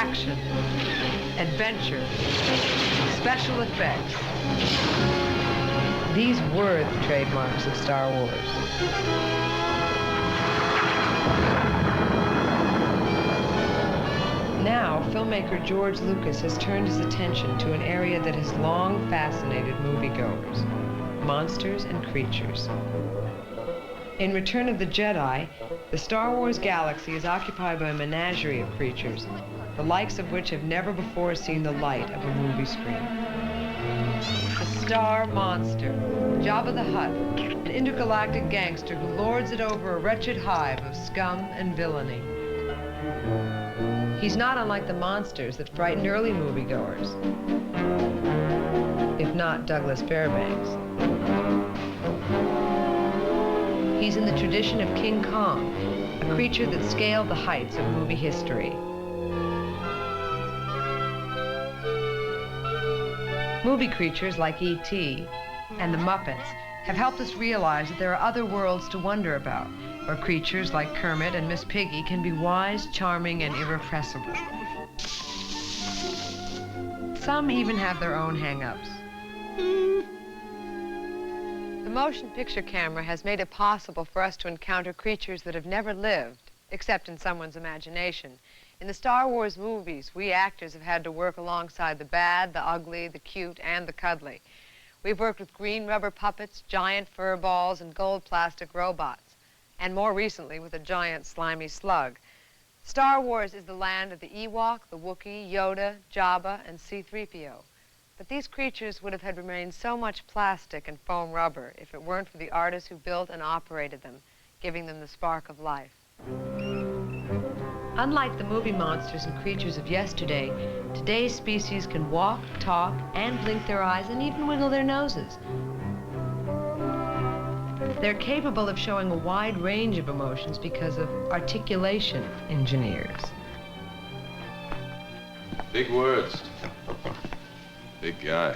action, adventure, special effects. These were the trademarks of Star Wars. Now, filmmaker George Lucas has turned his attention to an area that has long fascinated moviegoers: monsters and creatures. In Return of the Jedi, the Star Wars galaxy is occupied by a menagerie of creatures, the likes of which have never before seen the light of a movie screen. The Star Monster, Jabba the Hutt, an intergalactic gangster who lords it over a wretched hive of scum and villainy. He's not unlike the monsters that frightened early moviegoers, if not Douglas Fairbanks. He's in the tradition of King Kong, a creature that scaled the heights of movie history. Movie creatures like E.T. and the Muppets have helped us realize that there are other worlds to wonder about, where creatures like Kermit and Miss Piggy can be wise, charming, and irrepressible. Some even have their own hang-ups. The motion picture camera has made it possible for us to encounter creatures that have never lived, except in someone's imagination. In the Star Wars movies, we actors have had to work alongside the bad, the ugly, the cute, and the cuddly. We've worked with green rubber puppets, giant fur balls, and gold plastic robots, and more recently with a giant slimy slug. Star Wars is the land of the Ewok, the Wookiee, Yoda, Jabba, and C-3PO. But these creatures would have had remained so much plastic and foam rubber if it weren't for the artists who built and operated them, giving them the spark of life. Unlike the movie monsters and creatures of yesterday, today's species can walk, talk, and blink their eyes and even wiggle their noses. They're capable of showing a wide range of emotions because of articulation engineers. Big words. Big guy.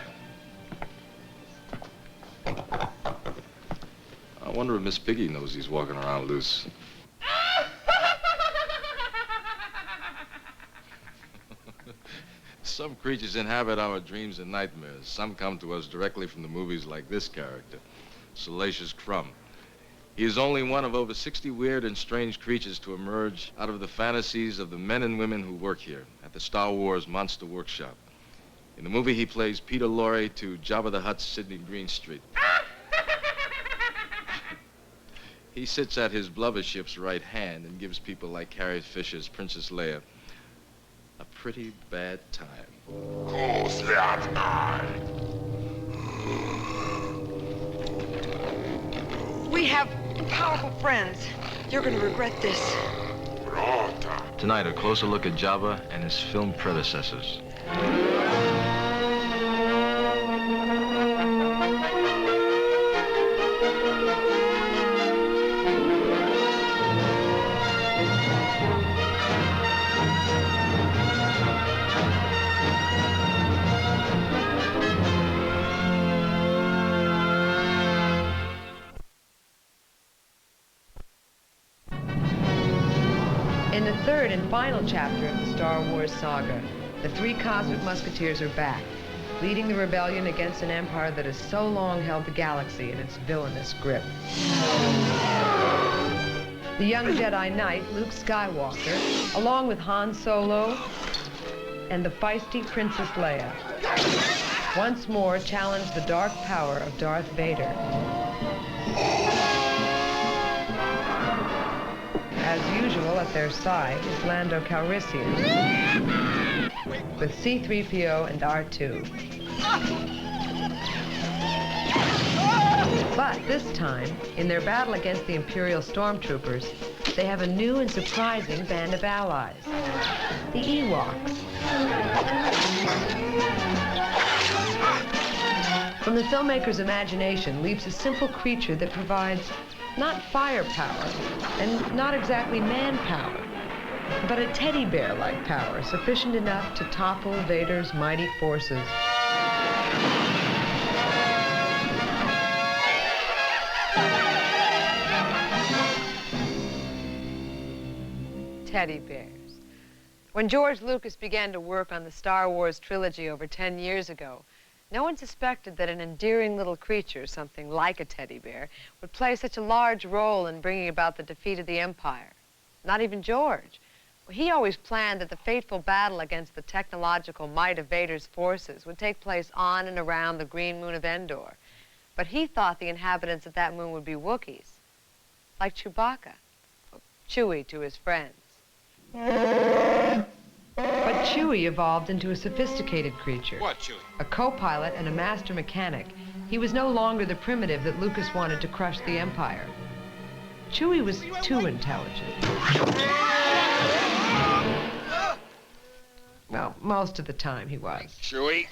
I wonder if Miss Piggy knows he's walking around loose. Some creatures inhabit our dreams and nightmares. Some come to us directly from the movies, like this character, Salacious Crumb. He is only one of over 60 weird and strange creatures to emerge out of the fantasies of the men and women who work here at the Star Wars Monster Workshop. In the movie, he plays Peter Lorre to Jabba the Hutt's Sidney Greenstreet. He sits at his blubbership's right hand and gives people like Carrie Fisher's Princess Leia a pretty bad time. Who's that guy? We have powerful friends. You're going to regret this. Tonight, a closer look at Jabba and his film predecessors. In the third and final chapter of the Star Wars saga, the three cosmic musketeers are back, leading the rebellion against an empire that has so long held the galaxy in its villainous grip. The young Jedi Knight, Luke Skywalker, along with Han Solo and the feisty Princess Leia, once more challenge the dark power of Darth Vader. As usual, at their side is Lando Calrissian, with C-3PO and R2. But this time, in their battle against the Imperial stormtroopers, they have a new and surprising band of allies, the Ewoks. From the filmmaker's imagination leaps a simple creature that provides not firepower, and not exactly manpower, but a teddy bear-like power sufficient enough to topple Vader's mighty forces. Teddy bears. When George Lucas began to work on the Star Wars trilogy over 10 years ago, no one suspected that an endearing little creature, something like a teddy bear, would play such a large role in bringing about the defeat of the Empire. Not even George. He always planned that the fateful battle against the technological might of Vader's forces would take place on and around the green moon of Endor. But he thought the inhabitants of that moon would be Wookiees, like Chewbacca, or Chewie to his friends. But Chewie evolved into a sophisticated creature. What, Chewie? A co-pilot and a master mechanic. He was no longer the primitive that Lucas wanted to crush the Empire. Chewie was too intelligent. Well, most of the time he was. Chewie?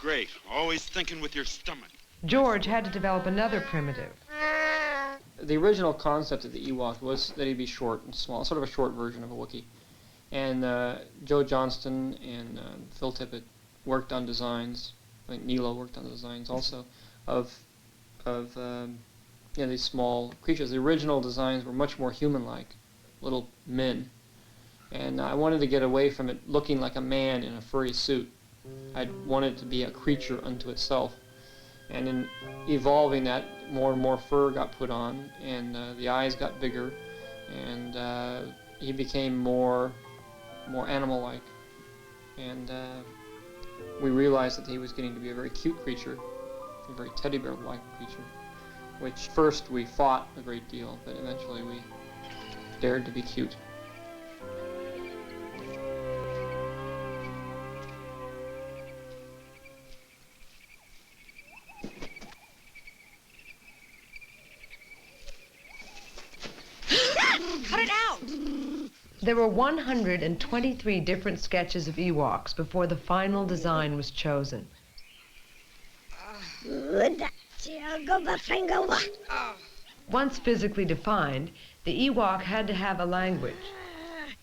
Great. Always thinking with your stomach. George had to develop another primitive. The original concept of the Ewok was that he'd be short and small, sort of a short version of a Wookiee. And Joe Johnston and Phil Tippett worked on designs. I think Nilo worked on the designs also of these small creatures. The original designs were much more human-like, little men. And I wanted to get away from it looking like a man in a furry suit. I wanted it to be a creature unto itself. And in evolving that, more and more fur got put on, and the eyes got bigger, and he became more animal-like. And we realized that he was getting to be a very cute creature, a very teddy bear-like creature, which first we fought a great deal, but eventually we dared to be cute. Cut it out! There were 123 different sketches of Ewoks before the final design was chosen. Once physically defined, the Ewok had to have a language.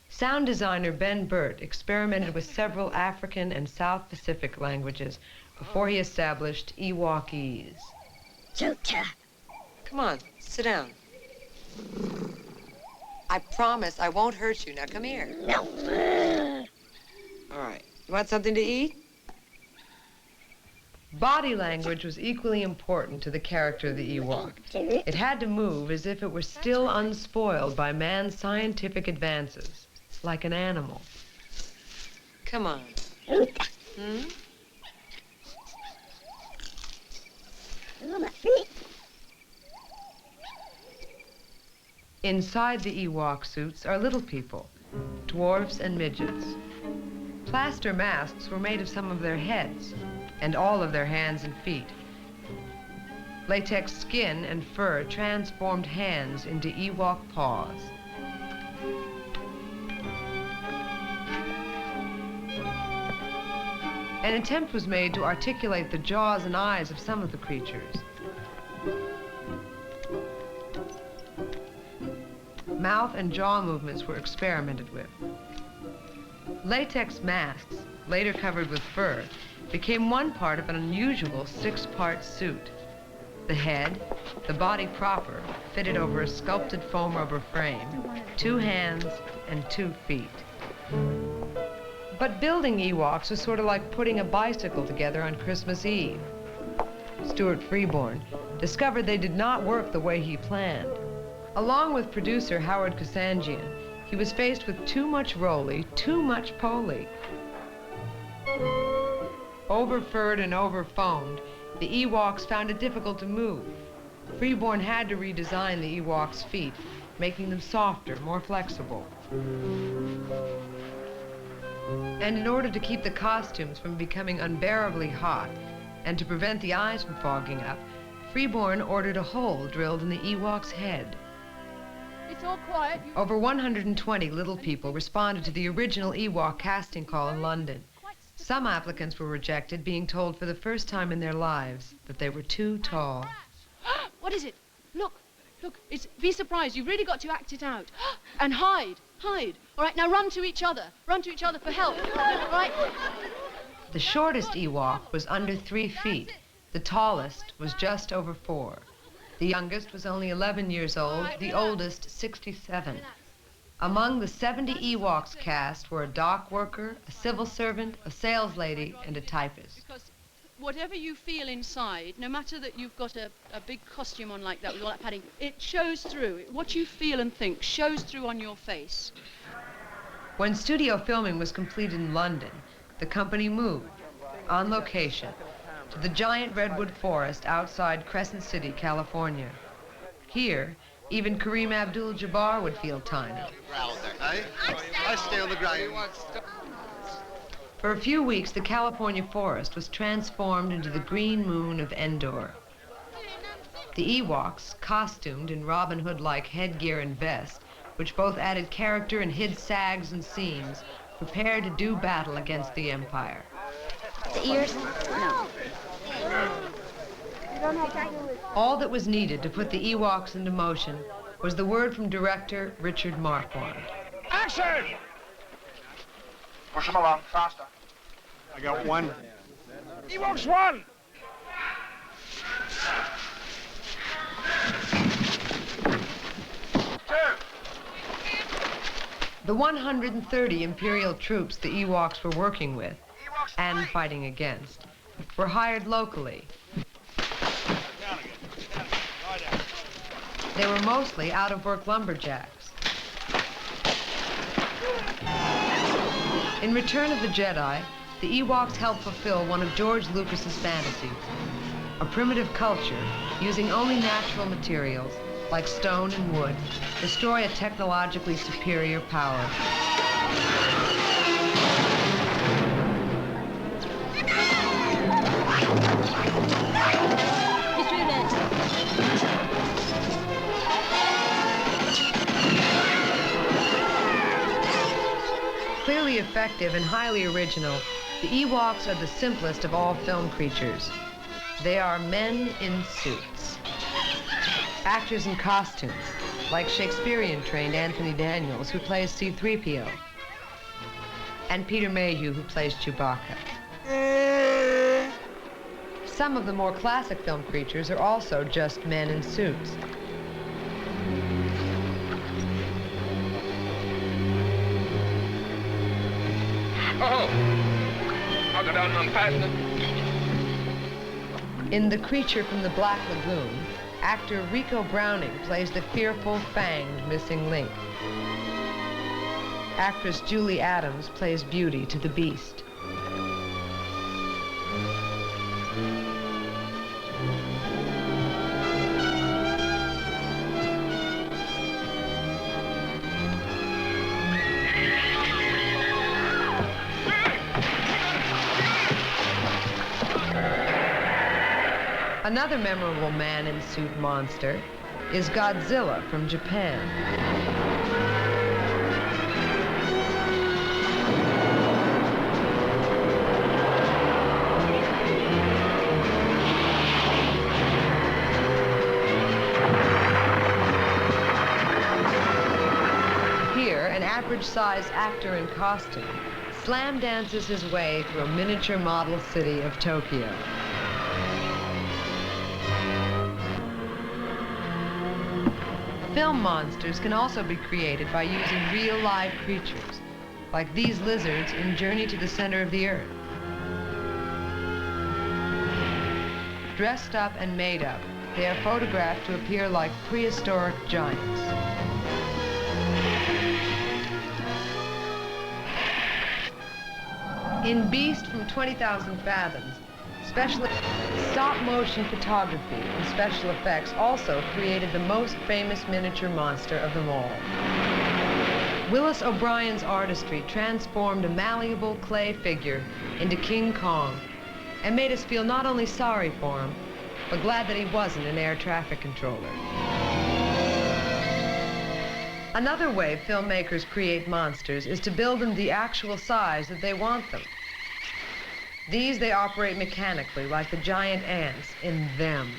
Sound designer Ben Burt experimented with several African and South Pacific languages before he established Ewokese. Come on, sit down. I promise I won't hurt you. Now come here. No. All right. You want something to eat? Body language was equally important to the character of the Ewok. It had to move as if it were still unspoiled by man's scientific advances, like an animal. Come on. Inside the Ewok suits are little people, dwarfs and midgets. Plaster masks were made of some of their heads and all of their hands and feet. Latex skin and fur transformed hands into Ewok paws. An attempt was made to articulate the jaws and eyes of some of the creatures. Mouth and jaw movements were experimented with. Latex masks, later covered with fur, became one part of an unusual 6-part suit. The head, the body proper, fitted over a sculpted foam rubber frame, 2 hands and 2 feet. But building Ewoks was sort of like putting a bicycle together on Christmas Eve. Stuart Freeborn discovered they did not work the way he planned. Along with producer Howard Kazanjian, he was faced with too much roly, too much poly. Over-furred and over-foamed, the Ewoks found it difficult to move. Freeborn had to redesign the Ewoks' feet, making them softer, more flexible. And in order to keep the costumes from becoming unbearably hot and to prevent the eyes from fogging up, Freeborn ordered a hole drilled in the Ewok's head. It's all quiet. Over 120 little people responded to the original Ewok casting call in London. Some applicants were rejected, being told for the first time in their lives that they were too tall. What is it? Look, be surprised. You've really got to act it out. And hide. All right, now run to each other for help. All right? The shortest Ewok was under 3 feet. The tallest was just over 4. The youngest was only 11 years old, the oldest 67. Among the 70 Ewoks cast were a dock worker, a civil servant, a sales lady, and a typist. Because whatever you feel inside, no matter that you've got a big costume on like that with all that padding, it shows through. What you feel and think shows through on your face. When studio filming was completed in London, the company moved, on location, to the giant redwood forest outside Crescent City, California. Here, even Kareem Abdul-Jabbar would feel tiny. I stay on the ground. For a few weeks, the California forest was transformed into the green moon of Endor. The Ewoks, costumed in Robin Hood-like headgear and vest, which both added character and hid sags and seams, prepared to do battle against the Empire. The ears? No. All that was needed to put the Ewoks into motion was the word from director Richard Marquand. Action! Push them along, faster. I got one. Ewoks one! The 130 Imperial troops the Ewoks were working with, and fighting against, were hired locally. They were mostly out-of-work lumberjacks. In Return of the Jedi, the Ewoks helped fulfill one of George Lucas's fantasies, a primitive culture using only natural materials, like stone and wood, destroy a technologically superior power. Clearly effective and highly original, the Ewoks are the simplest of all film creatures. They are men in suits. Actors in costumes, like Shakespearean-trained Anthony Daniels, who plays C-3PO, and Peter Mayhew, who plays Chewbacca. Some of the more classic film creatures are also just men in suits. Oh! I'll go down and unfasten it. In The Creature from the Black Lagoon, actor Rico Browning plays the fearful, fanged missing link. Actress Julie Adams plays Beauty to the Beast. Another memorable man-in-suit monster is Godzilla from Japan. Here, an average-sized actor in costume slam dances his way through a miniature model city of Tokyo. Film monsters can also be created by using real live creatures, like these lizards in Journey to the Center of the Earth. Dressed up and made up, they are photographed to appear like prehistoric giants. In Beast from 20,000 Fathoms, stop-motion photography and special effects also created the most famous miniature monster of them all. Willis O'Brien's artistry transformed a malleable clay figure into King Kong and made us feel not only sorry for him, but glad that he wasn't an air traffic controller. Another way filmmakers create monsters is to build them the actual size that they want them. These they operate mechanically, like the giant ants in Them.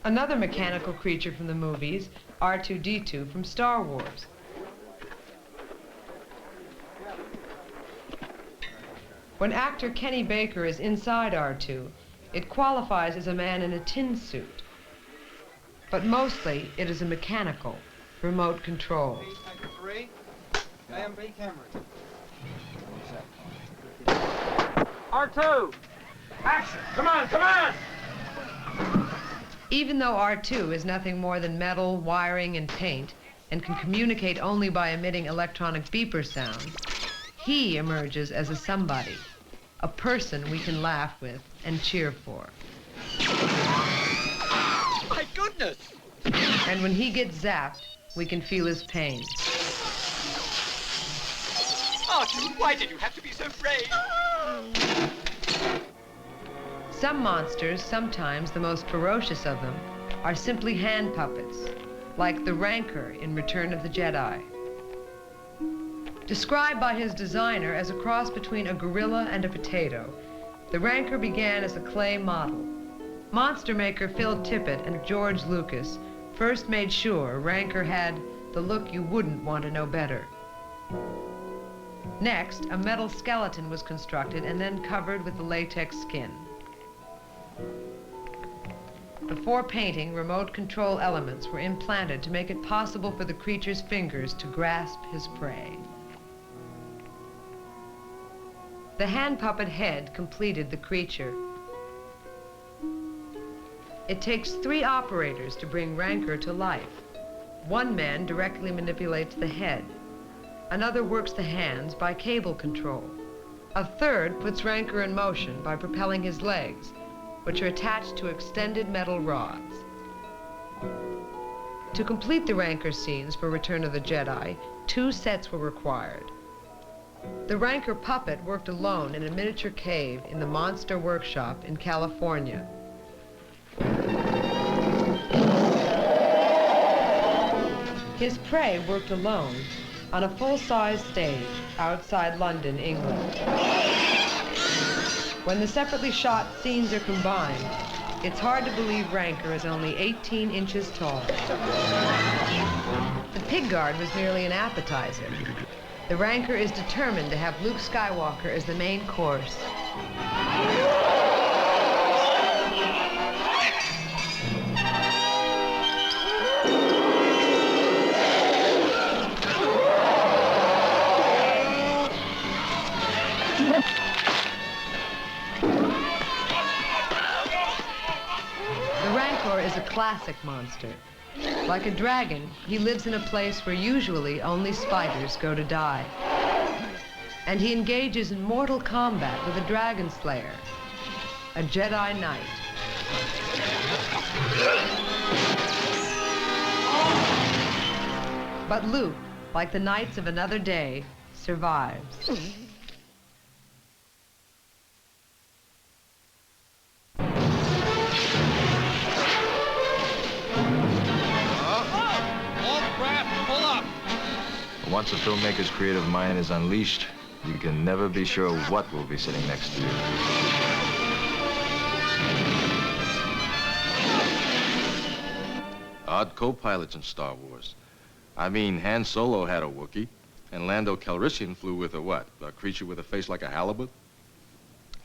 Another mechanical creature from the movies, R2-D2 from Star Wars. When actor Kenny Baker is inside R2, it qualifies as a man in a tin suit. But mostly, it is a mechanical, remote control. R2! Action! Come on, come on! Even though R2 is nothing more than metal, wiring, and paint, and can communicate only by emitting electronic beeper sounds, he emerges as a somebody, a person we can laugh with and cheer for. My goodness! And when he gets zapped, we can feel his pain. Archie, why did you have to be so brave? Some monsters, sometimes the most ferocious of them, are simply hand puppets, like the Rancor in Return of the Jedi. Described by his designer as a cross between a gorilla and a potato, the Rancor began as a clay model. Monster maker Phil Tippett and George Lucas first made sure Rancor had the look you wouldn't want to know better. Next, a metal skeleton was constructed and then covered with the latex skin. Before painting, remote control elements were implanted to make it possible for the creature's fingers to grasp his prey. The hand puppet head completed the creature. It takes 3 operators to bring Rancor to life. One man directly manipulates the head. Another works the hands by cable control. A third puts Rancor in motion by propelling his legs, which are attached to extended metal rods. To complete the Rancor scenes for Return of the Jedi, 2 sets were required. The Rancor puppet worked alone in a miniature cave in the Monster Workshop in California. His prey worked alone on a full-size stage outside London, England. When the separately shot scenes are combined, it's hard to believe Rancor is only 18 inches tall. The pig guard was merely an appetizer. The Rancor is determined to have Luke Skywalker as the main course. Is a classic monster. Like a dragon, he lives in a place where usually only spiders go to die. And he engages in mortal combat with a dragon slayer, a Jedi Knight. But Luke, like the knights of another day, survives. Once a filmmaker's creative mind is unleashed, you can never be sure what will be sitting next to you. Odd co-pilots in Star Wars. I mean, Han Solo had a Wookiee, and Lando Calrissian flew with a what? A creature with a face like a halibut?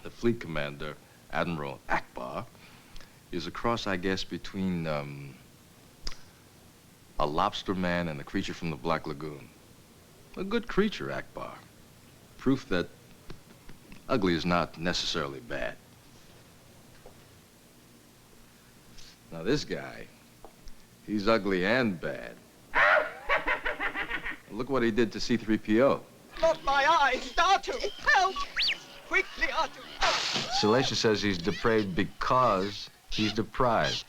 The fleet commander, Admiral Akbar, is a cross, I guess, between a lobster man and a creature from the Black Lagoon. A good creature, Akbar. Proof that ugly is not necessarily bad. Now this guy, he's ugly and bad. Look what he did to C-3PO. Not my eyes! R2! Help! Quickly, R2! Salacious says he's depraved because he's deprived.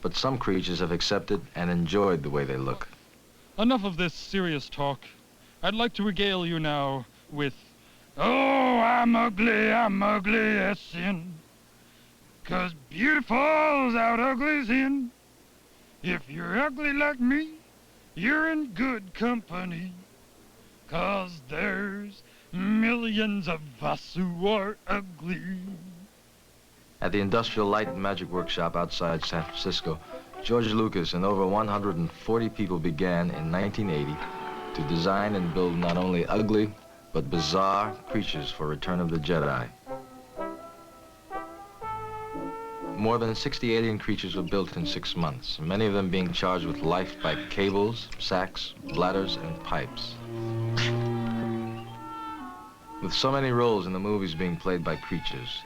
But some creatures have accepted and enjoyed the way they look. Enough of this serious talk. I'd like to regale you now with, oh, I'm ugly as sin. 'Cause beautiful's out ugly's in. If you're ugly like me, you're in good company. 'Cause there's millions of us who are ugly. At the Industrial Light and Magic Workshop outside San Francisco, George Lucas and over 140 people began in 1980 to design and build not only ugly, but bizarre creatures for Return of the Jedi. More than 60 alien creatures were built in 6 months, many of them being charged with life by cables, sacks, bladders, and pipes. With so many roles in the movies being played by creatures,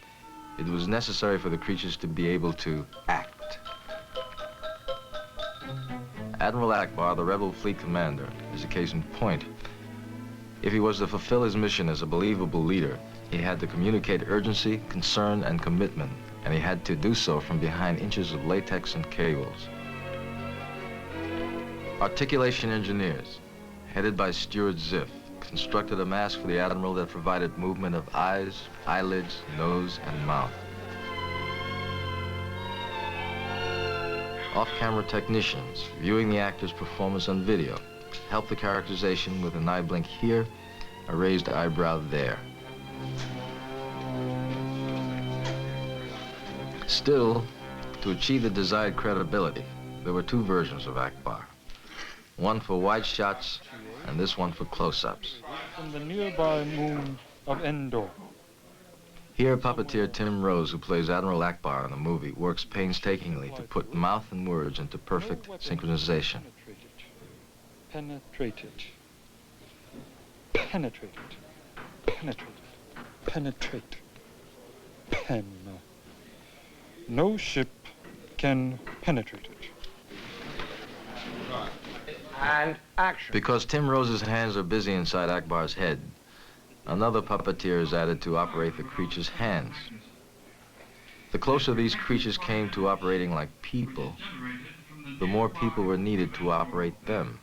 it was necessary for the creatures to be able to act. Admiral Akbar, the rebel fleet commander, is a case in point. If he was to fulfill his mission as a believable leader, he had to communicate urgency, concern, and commitment, and he had to do so from behind inches of latex and cables. Articulation engineers, headed by Stewart Ziff, constructed a mask for the Admiral that provided movement of eyes, eyelids, nose, and mouth. Off-camera technicians, viewing the actor's performance on video, helped the characterization with an eye blink here, a raised eyebrow there. Still, to achieve the desired credibility, there were 2 versions of Akbar. One for wide shots, and this one for close-ups. From the nearby moon of Endor. Here, puppeteer Tim Rose, who plays Admiral Akbar in the movie, works painstakingly to put mouth and words into perfect synchronization. Penetrated. Penetrated. Penetrated. Penetrated. Pen. No ship can penetrate it. And action. Because Tim Rose's hands are busy inside Akbar's head, another puppeteer is added to operate the creature's hands. The closer these creatures came to operating like people, the more people were needed to operate them.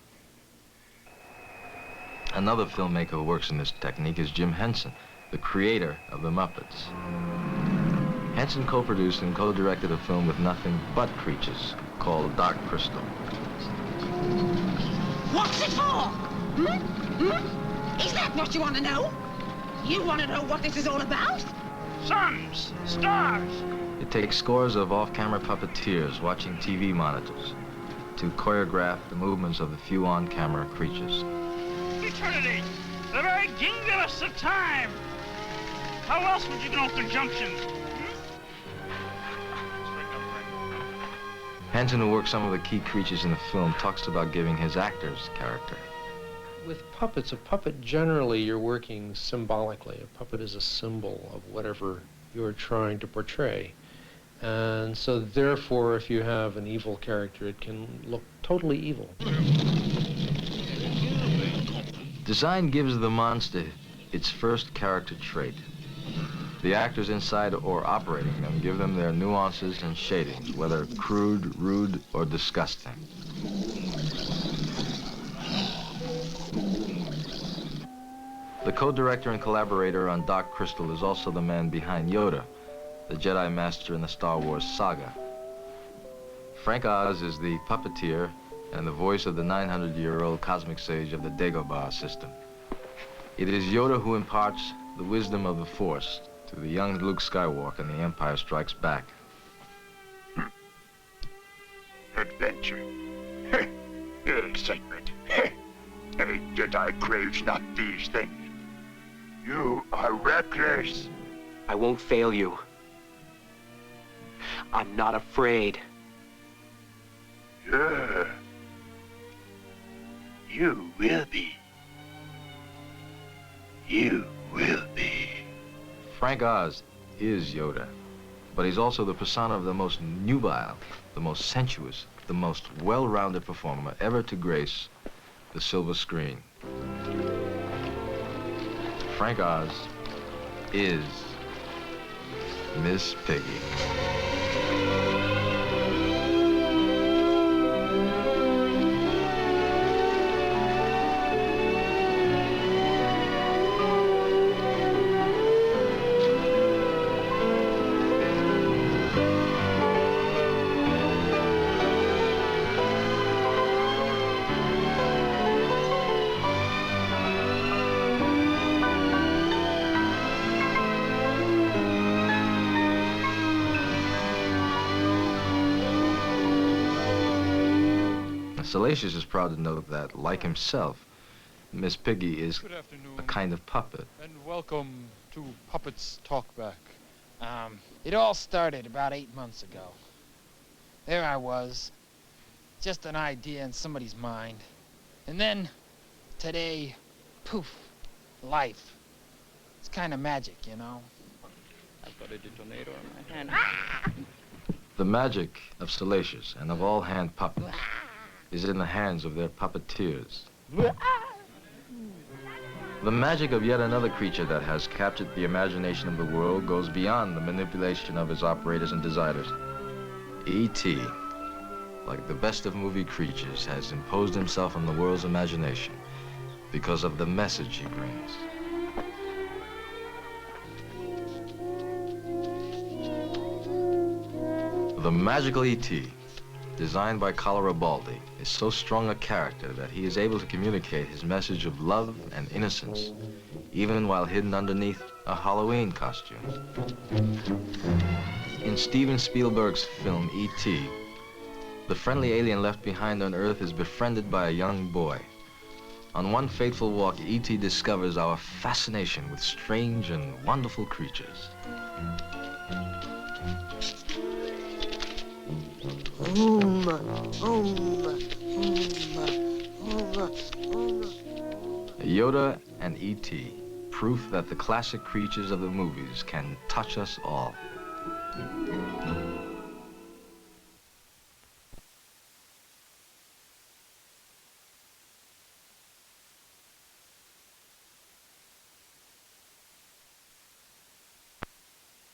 Another filmmaker who works in this technique is Jim Henson, the creator of the Muppets. Henson co-produced and co-directed a film with nothing but creatures called Dark Crystal. What's it for? Is that what you want to know? You want to know what this is all about? Suns, stars. It takes scores of off-camera puppeteers watching TV monitors to choreograph the movements of the few on-camera creatures. Eternity, the very gingulus of time. How else would you know conjunctions? Henson, who works some of the key creatures in the film, talks about giving his actors character. With puppets, a puppet generally you're working symbolically. A puppet is a symbol of whatever you're trying to portray. And so therefore, if you have an evil character, it can look totally evil. Design gives the monster its first character trait. The actors inside or operating them give them their nuances and shadings, whether crude, rude, or disgusting. The co-director and collaborator on Dark Crystal is also the man behind Yoda, the Jedi Master in the Star Wars saga. Frank Oz is the puppeteer and the voice of the 900-year-old cosmic sage of the Dagobah system. It is Yoda who imparts the wisdom of the Force to the young Luke Skywalker in The Empire Strikes Back. Adventure. Excitement. A Jedi craves not these things. You are reckless. I won't fail you. I'm not afraid. Sure. You will be. You will be. Frank Oz is Yoda, but he's also the persona of the most nubile, the most sensuous, the most well-rounded performer ever to grace the silver screen. Frank Oz is Miss Piggy. Salacious is proud to note that, like himself, Miss Piggy is a kind of puppet. And welcome to Puppets Talk Back. It all started about 8 months ago. There I was, just an idea in somebody's mind. And then, today, poof, life. It's kind of magic, you know? I've got a detonator in my hand. The magic of Salacious and of all hand puppets is in the hands of their puppeteers. The magic of yet another creature that has captured the imagination of the world goes beyond the manipulation of his operators and designers. E.T., like the best of movie creatures, has imposed himself on the world's imagination because of the message he brings. The magical E.T., designed by Baldi, is so strong a character that he is able to communicate his message of love and innocence, even while hidden underneath a Halloween costume. In Steven Spielberg's film E.T., the friendly alien left behind on Earth is befriended by a young boy. On one fateful walk, E.T. discovers our fascination with strange and wonderful creatures. Yoda and E.T., proof that the classic creatures of the movies can touch us all.